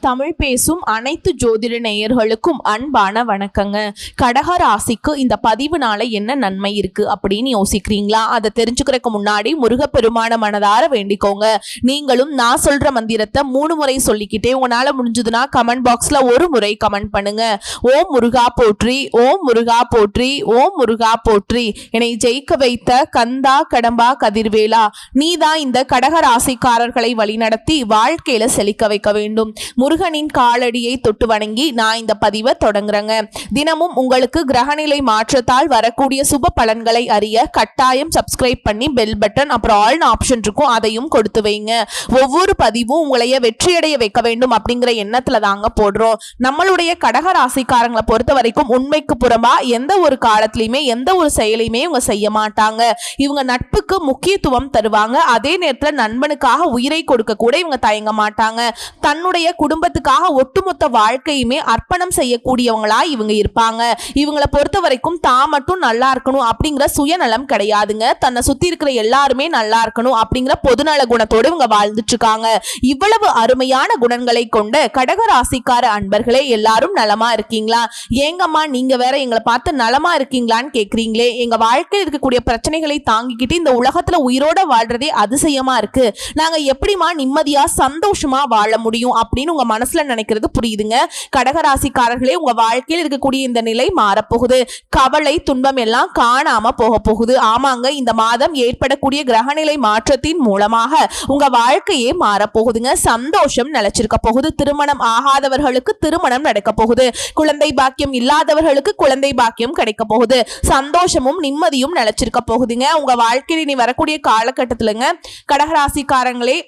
தமிழ் பேசும் அனைத்து ஜோதிட நேயர்களுக்கும் அன்பான வணக்கங்க. கடக ராசிக்கு இந்த பதிவுனால என்ன நன்மை இருக்கு அப்படின்னு யோசிக்கிறீங்களா? அதை தெரிஞ்சுக்கிறதுக்கு முன்னாடி முருகப்பெருமான மனதார வேண்டிக்கோங்க. நீங்களும் நான் சொல்ற மந்திரத்தை 3 முறை சொல்லிக்கிட்டே உங்களால முடிஞ்சதுன்னா கமெண்ட் பாக்ஸ்ல ஒரு முறை கமெண்ட் பண்ணுங்க. ஓம் முருகா போற்றி, ஓம் முருகா போற்றி, ஓம் முருகா போற்றி. என்னை ஜெயிக்க வைத்த கந்தா கடம்பா கதிர்வேலா, நீதான் இந்த கடக ராசிக்காரர்களை வழிநடத்தி வாழ்க்கையில செழிக்க வைக்க வேண்டும். முருகனின் காலடியை தொட்டு வணங்கி நான் இந்த பதிவை தொடங்குறேங்க. தினமும் உங்களுக்கு கிரகநிலை மாற்றத்தால் வரக்கூடிய சுப பலன்களை அறிய கட்டாயம் சப்ஸ்கிரைப் பண்ணி பெல் பட்டன் அப்புறம் ஆல் ஆப்ஷன் இருக்கும், அதையும் கொடுத்து வைங்க. ஒவ்வொரு பதிவும் உங்களைய வெற்றியடைய வைக்க வேண்டும் அப்படிங்கிற எண்ணத்துல தாங்க போடுறோம். நம்மளுடைய கடக ராசிக்காரங்களை பொறுத்த வரைக்கும் உண்மைக்கு புறம்பா எந்த ஒரு காலத்திலையுமே எந்த ஒரு செயலையுமே இவங்க செய்ய மாட்டாங்க. இவங்க நட்புக்கு முக்கியத்துவம் தருவாங்க. அதே நேரத்தில் நண்பனுக்காக உயிரை கொடுக்க கூட இவங்க தயங்க மாட்டாங்க. தன்னுடைய குடும்பத்துக்காக ஒட்டுமொத்த வாழ்க்கையுமே அர்ப்பணம் செய்யக்கூடியவங்களா இவங்க இருப்பாங்க. இவங்களை பொறுத்த வரைக்கும் தான் மட்டும் நல்லா இருக்கணும் அப்படிங்கிற சுயநலம் கிடையாதுங்க. தன்னை சுத்தி இருக்கிற எல்லாருமே நல்லா இருக்கணும் அப்படிங்கிற பொதுநல குணத்தோடு இவங்க வாழ்ந்துட்டு இருக்காங்க. இவ்வளவு அருமையான குணங்களை கொண்ட கடக ராசிக்கார அன்பர்களே, எல்லாரும் நலமா இருக்கீங்களா? ஏங்கம்மா நீங்க வேற எங்களை பார்த்து நலமா இருக்கீங்களான்னு கேக்குறீங்களே. எங்க வாழ்க்கையில் இருக்கக்கூடிய பிரச்சனைகளை தாங்கிக்கிட்டு இந்த உலகத்துல உயிரோட வாழ்றதே அதிசயமா இருக்கு. நாங்க எப்படிமா நிம்மதியா சந்தோஷமா வாழ முடியும் அப்படின்னு உங்க மனசுல நினைக்கிறது புரியுதுங்க. கடகராசிக்காரர்களே, உங்க வாழ்க்கையில் இருக்கக்கூடிய இந்த நிலை மாறப்போகுது. கவலை துன்பம் எல்லாம் காணாம போக போகுது. ஆமாங்க, இந்த மாதம் ஏற்படக்கூடிய கிரகநிலை மாற்றத்தின் மூலமாக உங்க வாழ்க்கையே மாறப்போகுதுங்க. சந்தோஷம் நிலைச்சிருக்க போகுது. திருமணம் ஆகாதவர்களுக்கு திருமணம் நடக்க போகுது. குழந்தை பாக்கியம் இல்லாதவர்களுக்கு குழந்தை பாக்கியம் கிடைக்க போகுது. சந்தோஷமும் நிம்மதியும் நிலைச்சிருக்க போகுதுங்க. உங்க வாழ்க்கையில் இனி வரக்கூடிய காலகட்டத்திலங்க கடகராசிக்காரங்களே,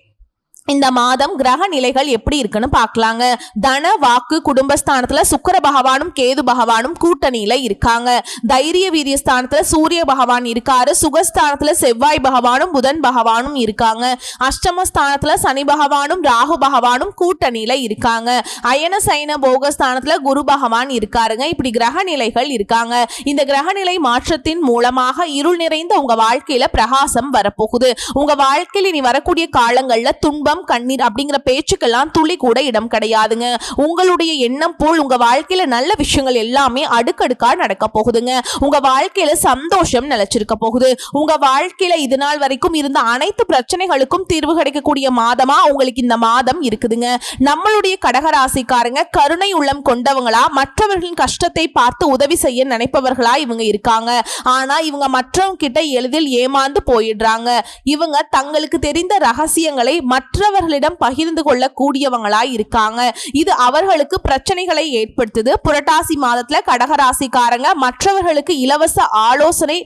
இந்த மாதம் கிரக நிலைகள் எப்படி இருக்குன்னு பார்க்கலாங்க. தன வாக்கு குடும்பஸ்தானத்துல சுக்கிர பகவானும் கேது பகவானும் கூட்டணியில இருக்காங்க. தைரிய வீரிய ஸ்தானத்துல சூரிய பகவான் இருக்காரு. சுகஸ்தானத்துல செவ்வாய் பகவானும் புதன் பகவானும் இருக்காங்க. அஷ்டமஸ்தானத்துல சனி பகவானும் ராகு பகவானும் கூட்டணியில இருக்காங்க. அயன சைன போகஸ்தானத்துல குரு பகவான் இருக்காருங்க. இப்படி கிரக நிலைகள் இருக்காங்க. இந்த கிரகநிலை மாற்றத்தின் மூலமாக இருள் நிறைந்த உங்க வாழ்க்கையில பிரகாசம் வரப்போகுது. உங்க வாழ்க்கையில் இனி வரக்கூடிய காலங்கள்ல துன்பம் கண்ணீர் அப்படிங்கிற பேச்சுக்கெல்லாம் துளி கூட இடம் கிடையாதுங்க. உங்களுடைய எண்ணம் போல் உங்க வாழ்க்கையில நல்ல விஷயங்கள் எல்லாமே அடுக்கடுக்கா நடக்க போகுதுங்க. உங்க வாழ்க்கையில சந்தோஷம் நிலைச்சிருக்க போகுது. உங்க வாழ்க்கையில இது நாள் வரைக்கும் இருந்த அனைத்து பிரச்சனைகளுக்கும் தீர்வு கிடைக்கக்கூடிய மாதமா உங்களுக்கு இந்த மாதம் இருக்குதுங்க. நம்மளுடைய கடகராசிக்காரங்க கருணை உள்ளம் கொண்டவங்களா, மற்றவர்களின் கஷ்டத்தை பார்த்து உதவி செய்ய நினைப்பவர்களா இவங்க இருக்காங்க. ஆனா இவங்க மற்றவங்க கிட்ட எளிதில் ஏமாந்து போயிடுறாங்க. இவங்க தங்களுக்கு தெரிந்த ரகசியங்களை மற்றவர்களிடம் பகிர்ந்து கொள்ள கூடியவங்களா இருக்காங்க. இது அவர்களுக்கு பிரச்சனைகளை ஏற்படுத்துது. புரட்டாசி மாதத்துல கடகராசிக்காரங்க மற்றவர்களுக்கு இலவச ஆலோசனை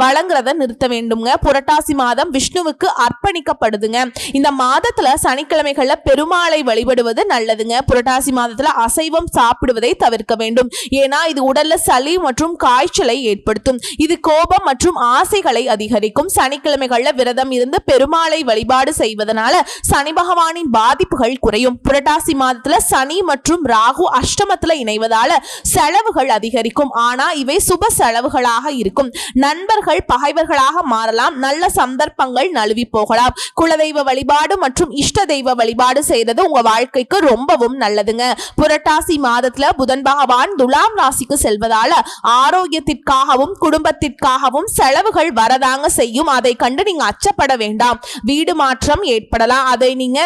வழங்குறத நிறுத்த வேண்டுங்க. புரட்டாசி மாதம் விஷ்ணுவுக்கு அர்ப்பணிக்கப்படுதுங்க. இந்த மாதத்துல சனிக்கிழமைகள்ல பெருமாளை வழிபடுவது நல்லதுங்க. புரட்டாசி மாதத்துல அசைவம் சாப்பிடுவதை தவிர்க்க வேண்டும். ஏன்னா இது உடல்ல சளி மற்றும் காய்ச்சலை ஏற்படுத்தும். இது கோபம் மற்றும் ஆசைகளை அதிகரிக்கும். சனிக்கிழமைகள்ல விரதம் இருந்து பெருமாளை வழிபாடு செய்வதனால சனி பகவானின் பாதிப்புகள் குறையும். புரட்டாசி மாதத்துல சனி மற்றும் ராகு அஷ்டமத்துல இணைவதால செலவுகள் அதிகரிக்கும். ஆனா இவை சுப செலவுகளாக இருக்கும். நண்பர்கள் பகைவர்களாக மாறலாம். நல்ல சந்தர்ப்பங்கள் நழுவி போகலாம். குலதெய்வ வழிபாடு மற்றும் இஷ்ட தெய்வ வழிபாடு செய்யறது உங்க வாழ்க்கைக்கு ரொம்பவும் நல்லதுங்க. புரட்டாசி மாதத்துல புதன் பகவான் துலாம் ராசிக்கு செல்வதால ஆரோக்கியத்திற்காகவும் குடும்பத்திற்காகவும் செலவுகள் வரதாங்க செய்யும். அதை கண்டு நீங்க அச்சப்பட வேண்டாம். வீடு மாற்றம் ஏற்படலாம். அதை நீங்க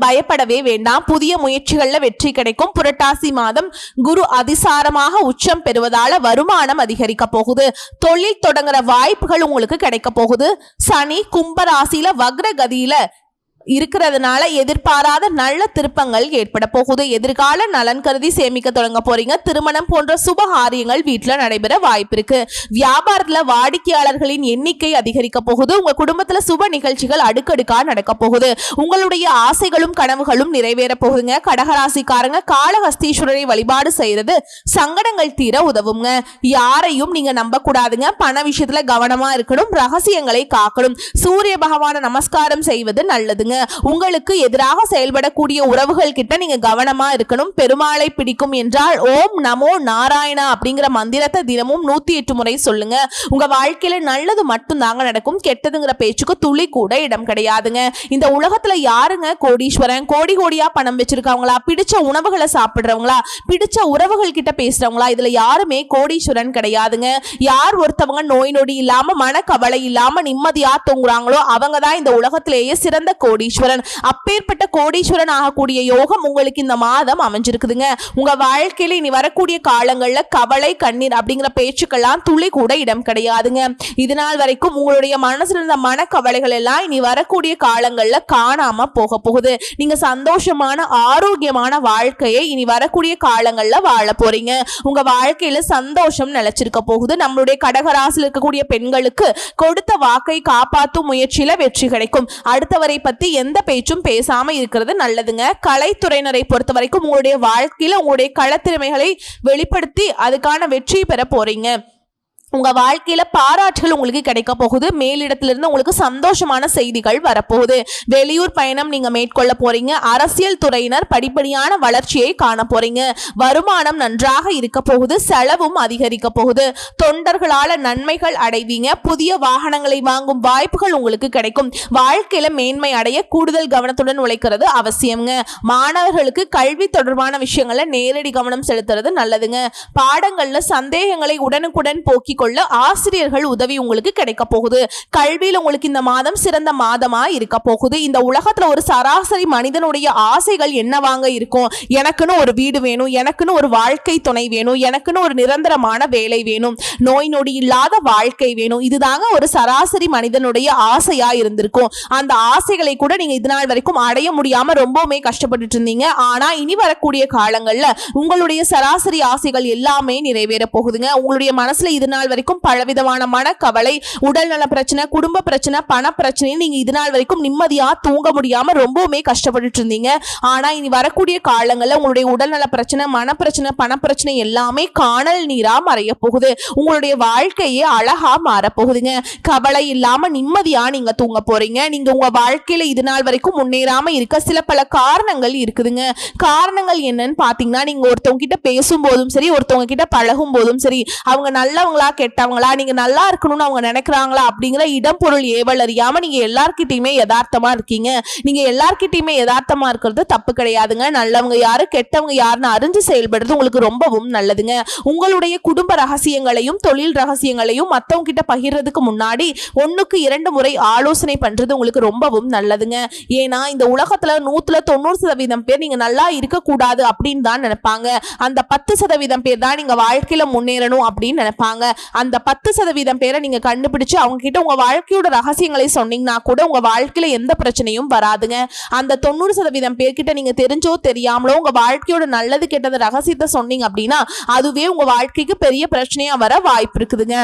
பயப்படவே வேண்டாம். புதிய முயற்சிகள்ல வெற்றி கிடைக்கும். புரட்டாசி மாதம் குரு அதிசாரமாக உச்சம் பெறுவதால வருமானம் அதிகரிக்க போகுது. தொழில் தொடங்குற வாய்ப்புகள் உங்களுக்கு கிடைக்க போகுது. சனி கும்பராசியில வக்ரகதியில இருக்கிறதுனால எதிர்பாராத நல்ல திருப்பங்கள் ஏற்பட போகுது. எதிர்கால நலன் கருதி சேமிக்க தொடங்க போறீங்க. திருமணம் போன்ற சுப காரியங்கள் வீட்டுல நடைபெற வாய்ப்பு இருக்கு. வியாபாரத்துல வாடிக்கையாளர்களின் எண்ணிக்கை அதிகரிக்க போகுது. உங்க குடும்பத்துல சுப நிகழ்ச்சிகள் அடுக்கடுக்கா நடக்க போகுது. உங்களுடைய ஆசைகளும் கனவுகளும் நிறைவேற போகுதுங்க. கடகராசிக்காரங்க காளஹஸ்தீஸ்வரரை வழிபாடு செய்யறது சங்கடங்கள் தீர உதவுங்க. யாரையும் நீங்க நம்ப கூடாதுங்க. பண விஷயத்துல கவனமா இருக்கணும். ரகசியங்களை காக்கணும். சூரிய பகவான நமஸ்காரம் செய்வது நல்லதுங்க. கிடையாதுங்க. உங்களுக்கு எதிராக செயல்படக்கூடிய உறவுகள் கிட்ட நீங்க கவனமா இருக்கணும். பெருமாளை பிடிக்கும் என்றால் ஓம் நமோ நாராயணா அப்படிங்கிற மந்திரத்தை தினமும் 108 முறை சொல்லுங்க. உங்க வாழ்க்கையில நல்லது மட்டும் தாங்க நடக்கும். கெட்டதுங்கிற பேச்சுக்கு துளி கூட இடம் கிடையாதுங்க. இந்த உலகத்துல யாருங்க கோடீஸ்வரன்? கோடி கோடியா பணம் வச்சிருக்கவங்களா, பிடிச்ச உணவுகளை சாப்பிடுறவங்களா, பிடிச்ச உறவுகள் கிட்ட பேசுறவங்களா, இதுல யாருமே கோடீஸ்வரன் கிடையாதுங்க. யார் ஒருத்தவங்க நோய் நொடி இல்லாம மனக்கவலை இல்லாம நிம்மதியா தூங்குறாங்களோ அவங்க தான் இந்த உலகத்திலேயே சிறந்த கோடீஸ்வரன். அப்பேற்பட்ட கோடீஸ்வரன் ஆகக்கூடிய யோகம் உங்களுக்கு இந்த மாதம் அமைஞ்சிருக்குதுங்க. உங்க வாழ்க்கையில இனி வரக்கூடிய காலங்கள்ல கவலை கண்ணீர் அப்படிங்கிற பேச்சுக்கெல்லாம் துளி கூட இடம் கிடையாதுங்க. இதனால் வரைக்கும் உங்களுடைய மனசுல இருந்த மனக்கவலைகள் எல்லாம் இனி வரக்கூடிய காலங்கள்ல காணாம போக போகுது. நீங்க சந்தோஷமான ஆரோக்கியமான வாழ்க்கையை இனி வரக்கூடிய காலங்கள்ல வாழ போறீங்க. உங்க வாழ்க்கையில சந்தோஷம் நிலைச்சிருக்க போகுது. நம்மளுடைய கடகராசியில் இருக்கக்கூடிய பெண்களுக்கு கொடுத்த வாக்கை காப்பாற்றும் முயற்சியில வெற்றி கிடைக்கும். அடுத்தவரை பத்தி எந்த பேச்சும் பேசாம இருக்கிறது நல்லதுங்க. கலைத்துறையினரை பொறுத்த வரைக்கும் உங்களுடைய வாழ்க்கையில உங்களுடைய களத்திறமைகளை வெளிப்படுத்தி அதுக்கான வெற்றி பெற போறீங்க. உங்க வாழ்க்கையில பாராட்டுகள் உங்களுக்கு கிடைக்க போகுது. மேலிடத்திலிருந்து உங்களுக்கு சந்தோஷமான செய்திகள் வரப்போகுது. வெளியூர் பயணம் நீங்க மேற்கொள்ள போறீங்க. அரசியல் துறையினர் படிப்படியான வளர்ச்சியை காண போறீங்க. வருமானம் நன்றாக இருக்க போகுது. செலவும் அதிகரிக்க போகுது. தொண்டர்களால நன்மைகள் அடைவீங்க. புதிய வாகனங்களை வாங்கும் வாய்ப்புகள் உங்களுக்கு கிடைக்கும். வாழ்க்கையில மேன்மை அடைய கூடுதல் கவனத்துடன் உழைக்கிறது அவசியம்ங்க. மாணவர்களுக்கு கல்வி தொடர்பான விஷயங்கள்ல நேரடி கவனம் செலுத்துறது நல்லதுங்க. பாடங்கள்ல சந்தேகங்களை உடனுக்குடன் போக்கி கொள்ள ஆசிரியர்கள் உதவி உங்களுக்கு கிடைக்க போகுது. கல்வியில் உங்களுக்கு இந்த மாதம் சிறந்த மாதமா இருக்க போகுது. இந்த உலகத்துல ஒரு சராசரி மனிதனுடைய ஆசைகள் என்னவாங்க இருக்கும்? எனக்குன்னு ஒரு வீடு வேணும், எனக்குன்னு ஒரு வாழ்க்கை துணை வேணும், எனக்குன்னு ஒரு நிரந்தரமான வேலை வேணும், நோய் நொடி இல்லாத வாழ்க்கை வேணும். இதுதாங்க ஒரு சராசரி மனிதனுடைய ஆசையா இருந்திருக்கும். அந்த ஆசைகளை கூட நீங்க இது நாள் வரைக்கும் அடைய முடியாம ரொம்பவுமே கஷ்டப்பட்டு இருந்தீங்க. ஆனா இனி வரக்கூடிய காலங்கள்ல உங்களுடைய சராசரி ஆசைகள் எல்லாமே நிறைவேற போகுதுங்க. உங்களுடைய மனசுல இது நாள் வரைக்கும் பலவிதமான மனக்கவலை, உடல் நல பிரச்சனை, குடும்ப பிரச்சனை, பண பிரச்சனை, நீங்க இது நாள் வரைக்கும் நிம்மதியா தூங்க முடியாம ரொம்பவுமே கஷ்டப்பட்டு இருந்தீங்க. ஆனா இனி வரக்கூடிய காலங்கள்ல உங்களுடைய உடல் நல பிரச்சனை, மன பிரச்சனை, பண பிரச்சனை எல்லாமே காணல் நீரா மறைய போகுது. உங்களுடைய வாழ்க்கையே அழகா மாற போகுதுங்க. கவலை இல்லாம நிம்மதியா நீங்க தூங்க போறீங்க. நீங்க உங்க வாழ்க்கையில இது நாள் வரைக்கும் முன்னேறாம இருக்க சில பல காரணங்கள் இருக்குதுங்க. காரணங்கள் என்னன்னு பாத்தீங்கன்னா, நீங்க ஒருத்தவங்க கிட்ட பேசும் போதும் சரி, ஒருத்தவங்க கிட்ட பழகும் போதும் சரி, அவங்க நல்லவங்களா கெட்டவங்களா, நீங்க நல்லா இருக்கணும்னு அவங்க நினைக்கிறாங்களா அப்படிங்கிற இடம் பொருள் ஏவல் அறியாம நீங்க எல்லார்கிட்டயுமே யதார்த்தமா இருக்கீங்க. நீங்க எல்லார்கிட்டயுமே யதார்த்தமா இருக்கிறது தப்பு கிடையாதுங்க. நல்லவங்க யாரு கெட்டவங்க யாருன்னு அறிஞ்சு செயல்படுறது உங்களுக்கு ரொம்பவும் நல்லதுங்க. உங்களுடைய குடும்ப ரகசியங்களையும் தொழில் ரகசியங்களையும் மத்தவங்க கிட்ட பகிர்றதுக்கு முன்னாடி 1க்கு 2 முறை ஆலோசனை பண்றது உங்களுக்கு ரொம்பவும் நல்லதுங்க. ஏன்னா இந்த உலகத்துல 190% பேர் நீங்க நல்லா இருக்கக்கூடாது அப்படின்னு தான் நினைப்பாங்க. அந்த 10% பேர் தான் நீங்க வாழ்க்கையில முன்னேறணும் அப்படின்னு நினைப்பாங்க. அந்த 10% பேரை நீங்க கண்டுபிடிச்சு அவங்க கிட்ட உங்க வாழ்க்கையோட ரகசியங்களை சொன்னீங்கன்னா கூட உங்க வாழ்க்கையில எந்த பிரச்சனையும் வராதுங்க. அந்த 90% பேர்கிட்ட நீங்க தெரிஞ்சோ தெரியாமலோ உங்க வாழ்க்கையோட நல்லது கெட்டது ரகசியத்தை சொன்னீங்க அப்படின்னா அதுவே உங்க வாழ்க்கைக்கு பெரிய பிரச்சனையா வர வாய்ப்பு இருக்குதுங்க.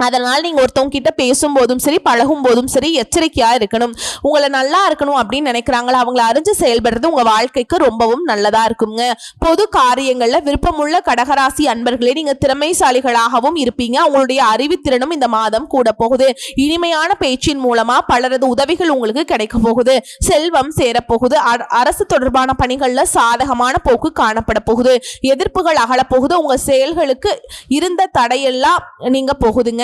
அதனால நீங்க ஒருத்தவங்க கிட்ட பேசும்போதும் சரி பழகும் போதும் சரி எச்சரிக்கையா இருக்கணும். உங்களை நல்லா இருக்கணும் அப்படின்னு நினைக்கிறாங்களா அவங்களை அறிஞ்சு செயல்படுறது உங்க வாழ்க்கைக்கு ரொம்பவும் நல்லதா இருக்குங்க. பொது காரியங்கள்ல விருப்பமுள்ள கடகராசி அன்பர்களே நீங்க திறமைசாலிகளாகவும் இருப்பீங்க. உங்களுடைய அறிவுத்திறனும் இந்த மாதம் கூட போகுது. இனிமையான பேச்சின் மூலமா பலரது உதவிகள் உங்களுக்கு கிடைக்க போகுது. செல்வம் சேரப்போகுது. அரசு தொடர்பான பணிகள்ல சாதகமான போக்கு காணப்பட போகுது. எதிர்ப்புகள் அகல போகுது. உங்க செயல்களுக்கு இருந்த தடையெல்லாம் நீங்க போகுதுங்க.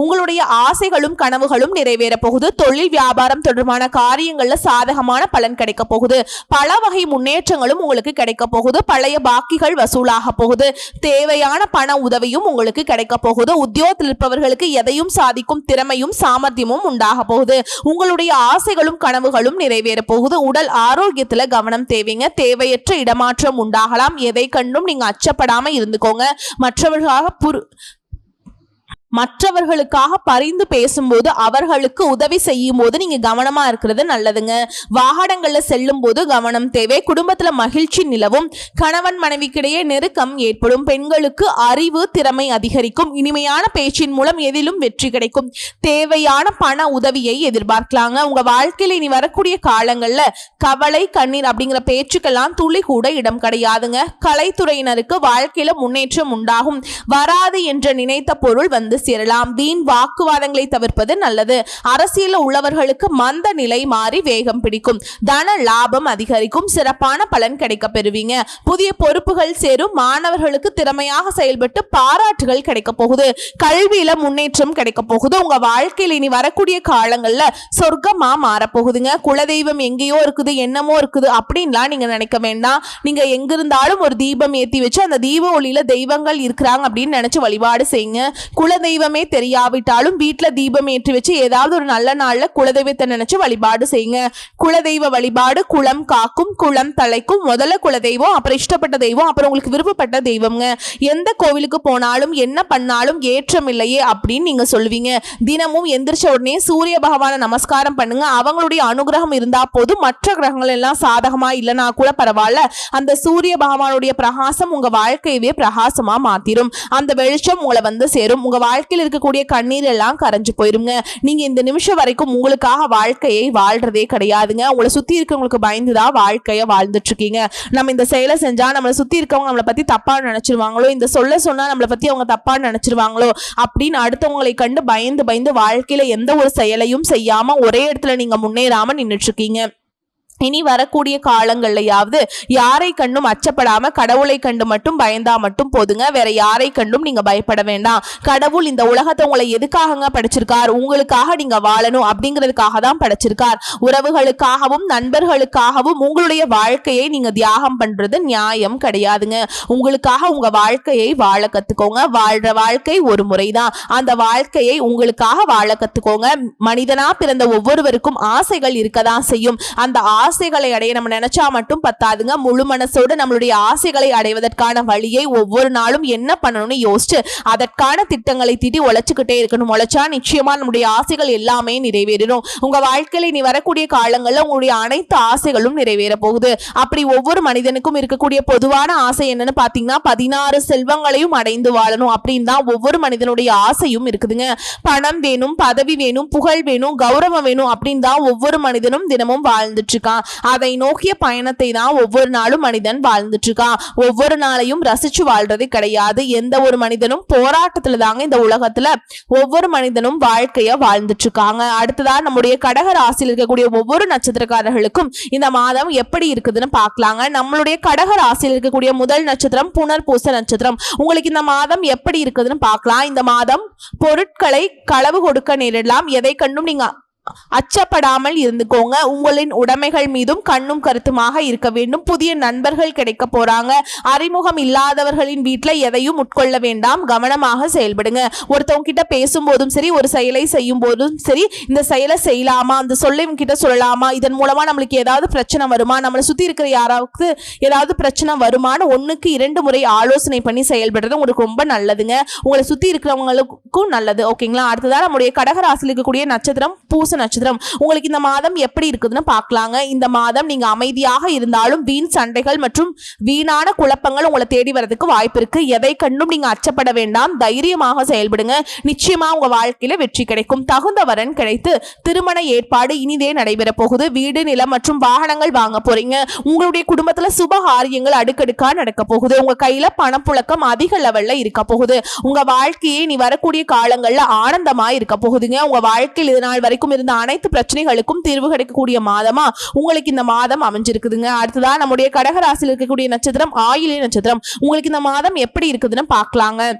உங்களுடைய ஆசைகளும் கனவுகளும் நிறைவேற போகுது. தொழில் வியாபாரம் தொடர்பான காரியங்கள்ல சாதகமான பலன் கிடைக்க போகுது. பல வகை முன்னேற்றங்களும் உங்களுக்கு கிடைக்க போகுது. பழைய பாக்கிகள் வசூலாக போகுது. தேவையான பண உதவியும் உங்களுக்கு கிடைக்க போகுது. உத்தியோகத்தில் இருப்பவர்களுக்கு எதையும் சாதிக்கும் திறமையும் சாமர்த்தியமும் உண்டாக போகுது. உங்களுடைய ஆசைகளும் கனவுகளும் நிறைவேற போகுது. உடல் ஆரோக்கியத்துல கவனம் தேவைங்க. தேவையற்ற இடமாற்றம் உண்டாகலாம். எதை கண்டும் நீங்க அச்சப்படாம இருந்துக்கோங்க. மற்றவர்களுக்காக பரிந்து பேசும்போது அவர்களுக்கு உதவி செய்யும் போது நீங்க கவனமா இருக்கிறது நல்லதுங்க. வாகனங்கள்ல செல்லும் போது கவனம் தேவை. குடும்பத்துல மகிழ்ச்சி நிலவும். கணவன் மனைவிக்கிடையே நெருக்கம் ஏற்படும். பெண்களுக்கு அறிவு திறமை அதிகரிக்கும். இனிமையான பேச்சின் மூலம் எதிலும் வெற்றி கிடைக்கும். தேவையான பண உதவியை எதிர்பார்க்கலாங்க. உங்க வாழ்க்கையில இனி வரக்கூடிய காலங்கள்ல கவலை கண்ணீர் அப்படிங்கிற பேச்சுக்கெல்லாம் துளி கூட இடம் கிடையாதுங்க. கலைத்துறையினருக்கு வாழ்க்கையில முன்னேற்றம் உண்டாகும். வராது என்று நினைத்த பொருள் வந்து சேரலாம். வீண் வாக்குவாதங்களை தவிர்ப்பது நல்லது. அரசியல் உள்ளவர்களுக்கு மந்த நிலை மாறி வேகம் பிடிக்கும். தன லாபம் அதிகரிக்கும். சிறப்பான பலன் கிடைக்க பெறுவீங்க. புதிய பொறுப்புகள் சேரும். மாணவர்களுக்கு திறமையாக செயல்பட்டு பாராட்டுகள் கிடைக்க போகுது. கல்வியில முன்னேற்றம் கிடைக்க போகுது. உங்க வாழ்க்கையில் இனி வரக்கூடிய காலங்கள்ல சொர்க்கமா மாறப்போகுதுங்க. குலதெய்வம் எங்கேயோ இருக்குது, என்னமோ இருக்குது அப்படின்லாம் நீங்க நினைக்க வேண்டாம். நீங்க எங்க இருந்தாலும் ஒரு தீபம் ஏத்தி வச்சு அந்த தீப ஒளியில தெய்வங்கள் இருக்கிறாங்க அப்படின்னு நினைச்சு வழிபாடு செய்யுங்க. குலதெய்வமே தெரியாவிட்டாலும் வீட்டுல தீபம் ஏற்றி வச்சு ஏதாவது ஒரு நல்ல நாள்ல குலதெய்வத்தை நினைச்சு வழிபாடு செய்யுங்க. குலதெய்வ வழிபாடு குலம் காக்கும், குலம் தலைக்கும். முதல்ல குலதெய்வம், அப்புறம் இஷ்டப்பட்ட தெய்வம், அப்புறம் உங்களுக்கு விருப்பப்பட்ட தெய்வம்ங்க. எந்த கோவிலுக்கு போனாலும் என்ன பண்ணாலும் ஏற்றம் இல்லையே அப்படின்னு நீங்க சொல்லுவீங்க. தினமும் எந்திரிச்ச உடனே சூரிய பகவான நமஸ்காரம் பண்ணுங்க. அவங்களுடைய அனுகிரகம் இருந்தா போதும். மற்ற கிரகங்கள் எல்லாம் சாதகமா இல்லைன்னா கூட பரவாயில்ல, அந்த சூரிய பகவானுடைய பிரகாசம் உங்க வாழ்க்கையவே பிரகாசமா மாத்திரும். அந்த வெளிச்சம் உங்களை வந்து சேரும். உங்க வாழ்க்கையில் இருக்கக்கூடிய கண்ணீர் எல்லாம் கரைஞ்சு போயிருங்க. நீங்க இந்த நிமிஷம் வரைக்கும் உங்களுக்காக வாழ்க்கையை வாழ்றதே கிடையாதுங்க. உங்களை சுத்தி இருக்கவங்களுக்கு பயந்துதான் வாழ்க்கைய வாழ்ந்துட்டு இருக்கீங்க. நம்ம இந்த செயலை செஞ்சா நம்மளை சுத்தி இருக்கவங்க நம்மளை பத்தி தப்பா நினைச்சிருவாங்களோ, இந்த சொல்ல சொன்னா நம்மளை பத்தி அவங்க தப்பா நினைச்சிருவாங்களோ அப்படின்னு அடுத்தவங்களை கண்டு பயந்து பயந்து வாழ்க்கையில எந்த ஒரு செயலையும் செய்யாம ஒரே இடத்துல நீங்க முன்னேறாம நின்றுட்டு இருக்கீங்க. இனி வரக்கூடிய காலங்கள்லயாவது யாரை கண்டும் அச்சப்படாம கடவுளை கண்டு மட்டும் பயந்தா மட்டும் போதுங்க. வேற யாரை கண்டும் நீங்க பயப்பட வேண்டாம். கடவுள் இந்த உலகத்தை உங்களை எதுக்காக படைச்சிருக்கார்? உங்களுக்காக நீங்க வாழணும் அப்படிங்கிறதுக்காக தான் படைச்சிருக்கார். உறவுகளுக்காகவும் நண்பர்களுக்காகவும் உங்களுடைய வாழ்க்கையை நீங்க தியாகம் பண்றது நியாயம் கிடையாதுங்க. உங்களுக்காக உங்க வாழ்க்கையை வாழ கத்துக்கோங்க. வாழ்ற வாழ்க்கை ஒரு முறைதான். அந்த வாழ்க்கையை உங்களுக்காக வாழ கத்துக்கோங்க. மனிதனா பிறந்த ஒவ்வொருவருக்கும் ஆசைகள் இருக்கதான் செய்யும். அந்த ஆசைகளை அடைய நம்ம நினைச்சா மட்டும் பத்தாதுங்க. முழு மனசோடு நம்மளுடைய ஆசைகளை அடைவதற்கான வழியை ஒவ்வொரு நாளும் என்ன பண்ணணும்னு யோசிச்சு அதற்கான திட்டங்களை தீட்டி உழைச்சுக்கிட்டே இருக்கணும். உழைச்சா நிச்சயமா நம்முடைய ஆசைகள் எல்லாமே நிறைவேறும். உங்க வாழ்க்கையில நீ வரக்கூடிய காலங்கள்ல உங்களுடைய அனைத்து ஆசைகளும் நிறைவேற போகுது. அப்படி ஒவ்வொரு மனிதனுக்கும் இருக்கக்கூடிய பொதுவான ஆசை என்னன்னு பாத்தீங்கன்னா 16 செல்வங்களையும் அடைந்து வாழணும் அப்படின்னு தான் ஒவ்வொரு மனிதனுடைய ஆசையும் இருக்குதுங்க. பணம் வேணும், பதவி வேணும், புகழ் வேணும், கௌரவம் வேணும் அப்படின்னு தான் ஒவ்வொரு மனிதனும் தினமும் வாழ்ந்துட்டு இருக்கான். அதை நோக்கிய பயணத்தை தான் ஒவ்வொரு நாளும் மனிதன் வாழ்ந்துட்டு இருக்கான். ஒவ்வொரு நாளையும் ரசிச்சு வாழ்றது கிடையாது. எந்த ஒரு மனிதனும் போராட்டத்துல தாங்க இந்த உலகத்துல ஒவ்வொரு மனிதனும் வாழ்க்கைய வாழ்ந்துட்டு இருக்காங்க. அடுத்ததான் நம்முடைய கடக ராசியில் இருக்கக்கூடிய ஒவ்வொரு நட்சத்திரக்காரர்களுக்கும் இந்த மாதம் எப்படி இருக்குதுன்னு பார்க்கலாங்க. நம்மளுடைய கடக ராசியில் இருக்கக்கூடிய முதல் நட்சத்திரம் புனர்பூச நட்சத்திரம். உங்களுக்கு இந்த மாதம் எப்படி இருக்குதுன்னு பார்க்கலாம். இந்த மாதம் பொருட்களை களவு கொடுக்க நேரிடலாம். எதை கண்டும் நீங்க அச்சப்படாமல் இருந்துக்கோங்க. உங்களின் உடைமைகள் மீதும் கண்ணும் கருத்துமாக இருக்க வேண்டும். புதிய நண்பர்கள் கிடைக்க போறாங்க. அறிமுகம் இல்லாதவர்களின் வீட்டுல எதையும் உட்கொள்ள வேண்டாம். கவனமாக செயல்படுங்க. ஒருத்தவங்க கிட்ட பேசும்போதும் சரி, ஒரு செயலை செய்யும் போதும் சரி, இந்த செயலை செய்யலாமா, அந்த சொல்ல கிட்ட சொல்லலாமா, இதன் மூலமா நம்மளுக்கு ஏதாவது பிரச்சனை வருமா, நம்மளை சுத்தி இருக்கிற யாராவது ஏதாவது பிரச்சனை வருமானு 1க்கு 2 முறை ஆலோசனை பண்ணி செயல்படுறது உங்களுக்கு ரொம்ப நல்லதுங்க. உங்களை சுத்தி இருக்கிறவங்களுக்கும் நல்லது. ஓகேங்களா? அடுத்ததா நம்முடைய கடகராசியில் இருக்கக்கூடிய நட்சத்திரம் பூச நட்சத்திரம். உங்களுக்கு இந்த மாதம் எப்படி இருக்குதுன்னு பார்க்கலாங்க. இந்த மாதம் நீங்க அமைதியாக இருந்தாலும் வீண் சண்டைகள் மற்றும் வீணான குழப்பங்கள் உங்களை தேடி வரதுக்கு வாய்ப்பு இருக்கு. எதை கண்டும் நீங்க அச்சப்பட வேண்டாம். தைரியமாக செயல்படுங்க. நிச்சயமா உங்க வாழ்க்கையில வெற்றி கிடைக்கும். தகுந்த வரன் கிடைத்து திருமண ஏற்பாடு இனிதே நடைபெற போகுது. வீடு, நிலம் மற்றும் வாகனங்கள் வாங்க போறீங்க. உங்களுடைய குடும்பத்துல சுப காரியங்கள் அடுக்கடுக்கா நடக்க போகுது. உங்க கையில பணப்புழக்கம் அதிக லெவல்ல இருக்க போகுது. உங்க வாழ்க்கையை நீ வரக்கூடிய காலங்கள்ல ஆனந்தமா இருக்க போகுதுங்க. உங்க வாழ்க்கையில் இது நாள் வரைக்கும் இருந்த அனைத்து பிரச்சனைகளுக்கும் தீர்வு கிடைக்கக்கூடிய மாதமா உங்களுக்கு இந்த மாதம் அமைஞ்சிருக்குதுங்க. அடுத்ததான் நம்முடைய கடகராசியில் இருக்கக்கூடிய நட்சத்திரம் ஆயில்ய நட்சத்திரம். உங்களுக்கு இந்த மாதம் எப்படி இருக்குதுன்னு பார்க்கலாங்க.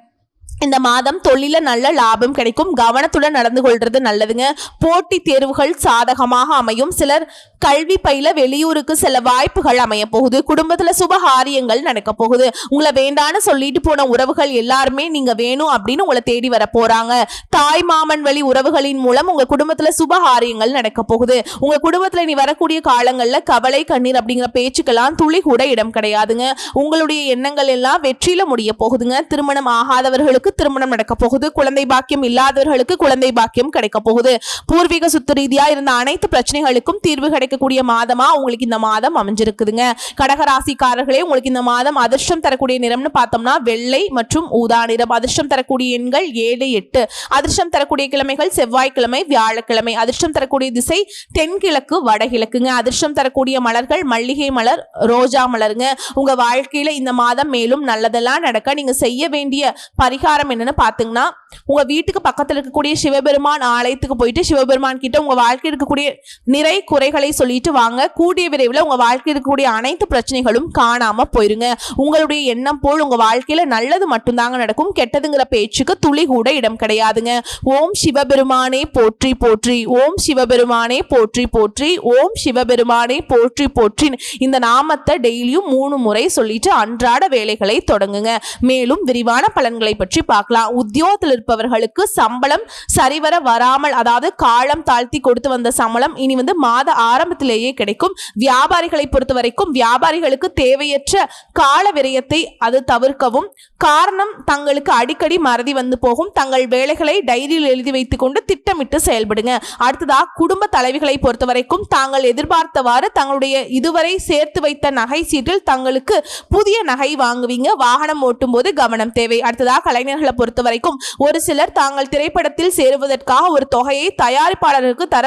இந்த மாதம் தொழில நல்ல லாபம் கிடைக்கும். கவனத்துடன் நடந்து கொள்றது நல்லதுங்க. போட்டி தேர்வுகள் சாதகமாக அமையும். சிலர் கல்வி பயில வெளியூருக்கு செல்ல வாய்ப்புகள் அமைய போகுது. குடும்பத்துல சுபகாரியங்கள் நடக்க போகுது. உங்களை வேண்டான்னு சொல்லிட்டு போன உறவுகள் எல்லாருமே நீங்க வேணும் அப்படின்னு உங்களை தேடி வர போறாங்க. தாய் மாமன் வழி உறவுகளின் மூலம் உங்க குடும்பத்துல சுபகாரியங்கள் நடக்க போகுது. உங்க குடும்பத்துல நீ வரக்கூடிய காலங்கள்ல கவலை கண்ணீர் அப்படிங்கிற பேச்சுக்கெல்லாம் துளி கூட இடம் கிடையாதுங்க. உங்களுடைய எண்ணங்கள் எல்லாம் வெற்றியில முடிய போகுதுங்க. திருமணம் ஆகாதவர்களுக்கு திருமணம் நடக்க போகுது. குழந்தை பாக்கியம் இல்லாதவர்களுக்கு குழந்தை பாக்கியம் கிடைக்க போகுது. பூர்வீக சுத்த ரீதியா இருந்த அனைத்து பிரச்சனைகளுக்கும் தீர்வு கிடைக்கக்கூடிய மாதமா உங்களுக்கு இந்த மாதம் அமைஞ்சிருக்குதுங்க. கடகராசிக்காரர்களே, உங்களுக்கு இந்த மாதம் அதிர்ஷ்டம் தரக்கூடிய நிறம்னு பார்த்தோம்னா வெள்ளை மற்றும் ஊதா நிறம். அதிர்ஷ்டம் தரக்கூடிய எண்கள் 7, 8. அதிர்ஷ்டம் தரக்கூடிய கிழமைகள் செவ்வாய்க்கிழமை, வியாழக்கிழமை. அதிர்ஷ்டம் தரக்கூடிய திசை தென்கிழக்கு, வடகிழக்குங்க. அதிர்ஷ்டம் தரக்கூடிய மலர்கள் மல்லிகை மலர், ரோஜா மலருங்க. உங்க வாழ்க்கையில இந்த மாதம் மேலும் நல்லதெல்லாம் நடக்க நீங்க செய்ய வேண்டிய பரிகார பரிகாரம் என்னன்னு பாத்தீங்கன்னா, உங்க வீட்டுக்கு பக்கத்துல இருக்கக்கூடிய சிவபெருமான் ஆலயத்துக்கு போயிட்டு சிவபெருமான் கிட்ட உங்க வாழ்க்கையில் இருக்கக்கூடிய நிறை குறைகளை சொல்லிட்டு வாங்க. கூடிய விரைவில் உங்க வாழ்க்கையில் இருக்கக்கூடிய அனைத்து பிரச்சனைகளும் காணாம போயிருங்க. உங்களுடைய எண்ணம் போல் உங்க வாழ்க்கையில நல்லது மட்டும்தாங்க நடக்கும். கெட்டதுங்கிற பேச்சுக்கு துளி கூட இடம் கிடையாதுங்க. ஓம் சிவபெருமானே போற்றி போற்றி, ஓம் சிவபெருமானே போற்றி போற்றி, ஓம் சிவபெருமானே போற்றி போற்றி இந்த நாமத்தை டெய்லியும் 3 முறை சொல்லிட்டு அன்றாட வேலைகளை தொடங்குங்க. மேலும் விரிவான பலன்களை பற்றி பார்க்கலாம். உத்தியோகத்தில் இருப்பவர்களுக்கு சம்பளம் சரிவர வராமல், அதாவது காலம் தாழ்த்தி கொடுத்து வந்த சம்பளம் இனி மாத ஆரம்பத்திலேயே கிடைக்கும். வியாபாரிகளை பொறுத்த வரைக்கும் வியாபாரிகளுக்கு தேவையற்ற கால விரயத்தை அது தவிர்க்கவும். காரணம், தங்களுக்கு அடிக்கடி மறதி வந்து போகும். தங்கள் வேலைகளை டைரியில் எழுதி வைத்துக் கொண்டு திட்டமிட்டு செயல்படுங்க. அடுத்ததா குடும்ப தலைவிகளை பொறுத்த வரைக்கும் தாங்கள் எதிர்பார்த்தவாறு தங்களுடைய இதுவரை சேர்த்து வைத்த நகை சீட்டில் தங்களுக்கு புதிய நகை வாங்குவீங்க. வாகனம் ஓட்டும் போது கவனம் தேவை. அடுத்ததாக கலைஞர்களை பொறுத்த வரைக்கும் ஒரு சிலர் தாங்கள் திரைப்படத்தில் சேருவதற்காக ஒரு தொகையை தயாரிப்பாளருக்கு தர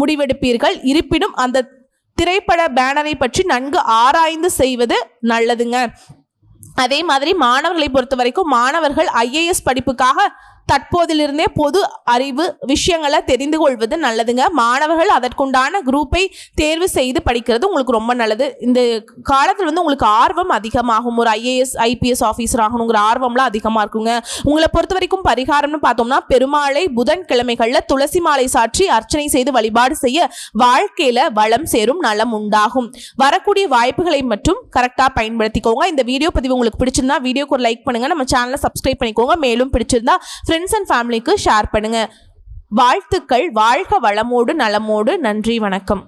முடிவெடுப்பீர்கள். இருப்பினும் அந்த திரைப்பட பேனரை பற்றி நன்கு ஆராய்ந்து செய்வது நல்லதுங்க. அதே மாதிரி மாணவர்களை பொறுத்த வரைக்கும் மாணவர்கள் IAS படிப்புக்காக தற்போதிலிருந்தே பொது அறிவு விஷயங்களை தெரிந்து கொள்வது நல்லதுங்க. மாணவர்கள் அதற்குண்டான குரூப்பை தேர்வு செய்து படிக்கிறது உங்களுக்கு ரொம்ப நல்லது. இந்த காலத்தில் உங்களுக்கு ஆர்வம் அதிகமாகும். ஒரு IAS IPS ஆஃபீஸர் ஆகணுங்கிற ஆர்வம்லாம் அதிகமாக இருக்குங்க. உங்களை பொறுத்த வரைக்கும் பரிகாரம்னு பார்த்தோம்னா, பெருமாளை புதன்கிழமைகளில் துளசி மாலை சாற்றி அர்ச்சனை செய்து வழிபாடு செய்ய வாழ்க்கையில வளம் சேரும், நலம் உண்டாகும். வரக்கூடிய வாய்ப்புகளை மட்டும் கரெக்டாக பயன்படுத்திக்கோங்க. இந்த வீடியோ பதிவு உங்களுக்கு பிடிச்சிருந்தா வீடியோக்கு ஒரு லைக் பண்ணுங்க. நம்ம சேனலை சப்ஸ்கிரைப் பண்ணிக்கோங்க. மேலும் பிடிச்சிருந்தா ஃப்ரெண்ட்ஸ் அண்ட் ஃபேமிலிக்கு ஷேர் பண்ணுங்க. வாழ்த்துக்கள். வாழ்க வளமோடு நலமோடு. நன்றி, வணக்கம்.